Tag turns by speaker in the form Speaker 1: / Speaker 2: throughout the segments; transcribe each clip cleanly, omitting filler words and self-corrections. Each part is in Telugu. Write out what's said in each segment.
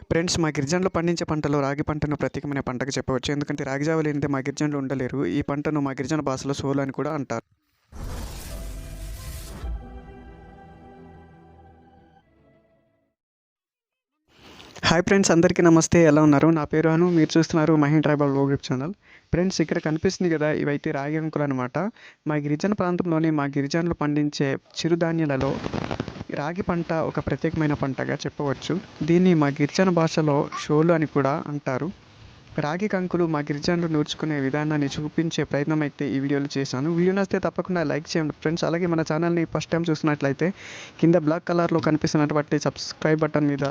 Speaker 1: ఫ్రెండ్స్, మా గిరిజనులు పండించే పంటలో రాగి పంటను ప్రత్యేకమైన పంటగా చెప్పవచ్చు. ఎందుకంటే రాగి జావ లేనిదే మా గిరిజనులు ఉండలేరు. ఈ పంటను మా గిరిజన భాషలో సోలు అని కూడా అంటారు. హాయ్ ఫ్రెండ్స్, అందరికీ నమస్తే. ఎలా ఉన్నారు? నా పేరు అను. మీరు చూస్తున్నారు Maheen tribal YouTube channel. Friends, ఇక్కడ కనిపిస్తుంది కదా, ఇవైతే రాగి అంకులు అనమాట. మా గిరిజన ప్రాంతంలోని మా గిరిజనులు పండించే చిరుధాన్యాలలో రాగి పంట ఒక ప్రత్యేకమైన పంటగా చెప్పవచ్చు. దీన్ని మా గిరిజన భాషలో షోలు అని కూడా అంటారు. రాగి కంకులు మా గిరిజనులు నేర్చుకునే విధానాన్ని చూపించే ప్రయత్నం అయితే ఈ వీడియోలో చేశాను. వీడియో నచ్చితే తప్పకుండా లైక్ చేయండి ఫ్రెండ్స్. అలాగే మన ఛానల్ని ఫస్ట్ టైం చూస్తున్నట్లయితే కింద బ్లాక్ కలర్లో కనిపిస్తున్నటువంటి సబ్స్క్రైబ్ బటన్ మీద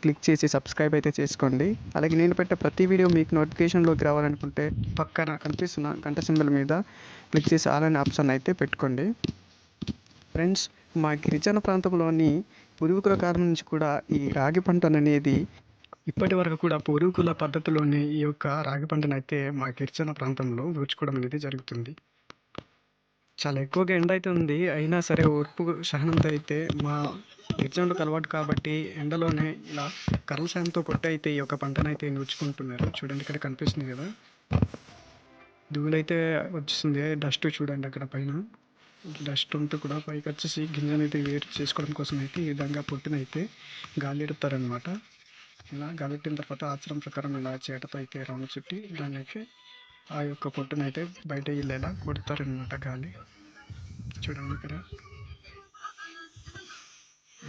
Speaker 1: క్లిక్ చేసి సబ్స్క్రైబ్ అయితే చేసుకోండి. అలాగే నేను పెట్టే ప్రతి వీడియో మీకు నోటిఫికేషన్లోకి రావాలనుకుంటే పక్కన కనిపిస్తున్న గంట సింబల్ మీద క్లిక్ చేసి ఆల్ అనే ఆప్షన్ అయితే పెట్టుకోండి. ఫ్రెండ్స్, మా గిరిజన ప్రాంతంలోని పూర్వీకుల కాలం నుంచి కూడా ఈ రాగి పంట అనేది ఇప్పటి వరకు కూడా పూర్వీకుల పద్ధతిలోనే ఈ యొక్క రాగి పంటను అయితే మా గిరిజన ప్రాంతంలో నూర్చుకోవడం అనేది జరుగుతుంది. చాలా ఎక్కువగా ఎండ అయితే ఉంది, అయినా సరే ఓర్పు సహనంతో అయితే మా గిరిజనులకు అలవాటు కాబట్టి ఎండలోనే ఇలా కర్రల సాయంతో కొట్టి అయితే ఈ యొక్క పంటను అయితే నూర్చుకుంటున్నారు. చూడండి, ఇక్కడ కనిపిస్తుంది కదా, ధూళైతే వచ్చిస్తుంది, డస్ట్ చూడండి అక్కడ పైన డస్ట్ ఉంటూ కూడా పైకి వచ్చేసి గింజను అయితే వేరు చేసుకోవడం కోసం అయితే ఈ విధంగా పొట్టునైతే గాలి ఎడతారనమాట. ఇలా గాలిట్టిన తర్వాత ఆచారం ప్రకారం ఇలా చేటతో అయితే రౌండ్ చుట్టి దాన్ని అయితే ఆ యొక్క పొట్టును అయితే బయట వెళ్ళేలా కొడతారనమాట గాలి. చూడండి ఇక్కడ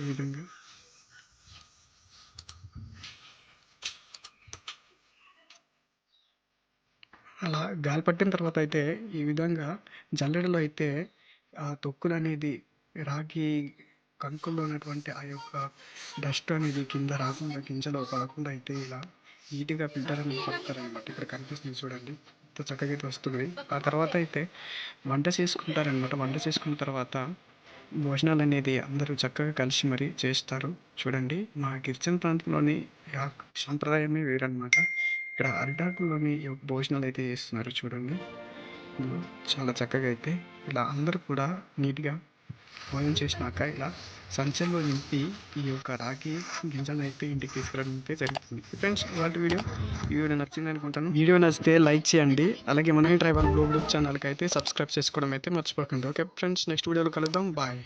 Speaker 1: ఈ విధంగా. అలా గాలి పట్టిన తర్వాత అయితే ఈ విధంగా జల్లెడలో అయితే ఆ తొక్కులు అనేది రాగి కంకుల్లో ఉన్నటువంటి ఆ యొక్క డస్ట్ అనేది కింద రాకుండా గింజలో పడకుండా అయితే ఇలా నీట్గా ఫిల్టర్ అనేది పడతారనమాట. ఇక్కడ కనిపిస్తుంది చూడండి, ఎంత చక్కగా అయితే వస్తుంది. ఆ తర్వాత అయితే వంట చేసుకుంటారనమాట. వంట చేసుకున్న తర్వాత భోజనాలు అనేది అందరూ చక్కగా కలిసి మరీ చేస్తారు. చూడండి, మా గిరిజన ప్రాంతంలోని సాంప్రదాయమే వేరనమాట. ఇక్కడ అరిటాకుల్లోని భోజనాలు అయితే చేస్తున్నారు చూడండి. చాలా చక్కగా అయితే ఇలా అందరూ కూడా నీట్గా భోజనం చేసినాక ఇలా సంచుల్లో నింపి ఈ యొక్క రాగి గింజలను అయితే ఇంటికి తీసుకురావడం అయితే జరుగుతుంది. ఫ్రెండ్స్, ఇవాళ వీడియో నచ్చింది అనుకుంటాను. వీడియో నచ్చితే లైక్ చేయండి. అలాగే మన ట్రైబల్ యూట్యూబ్ ఛానల్కి అయితే సబ్స్క్రైబ్ చేసుకోవడం అయితే మర్చిపోకండి. ఓకే ఫ్రెండ్స్, నెక్స్ట్ వీడియోలో కలుద్దాం. బాయ్.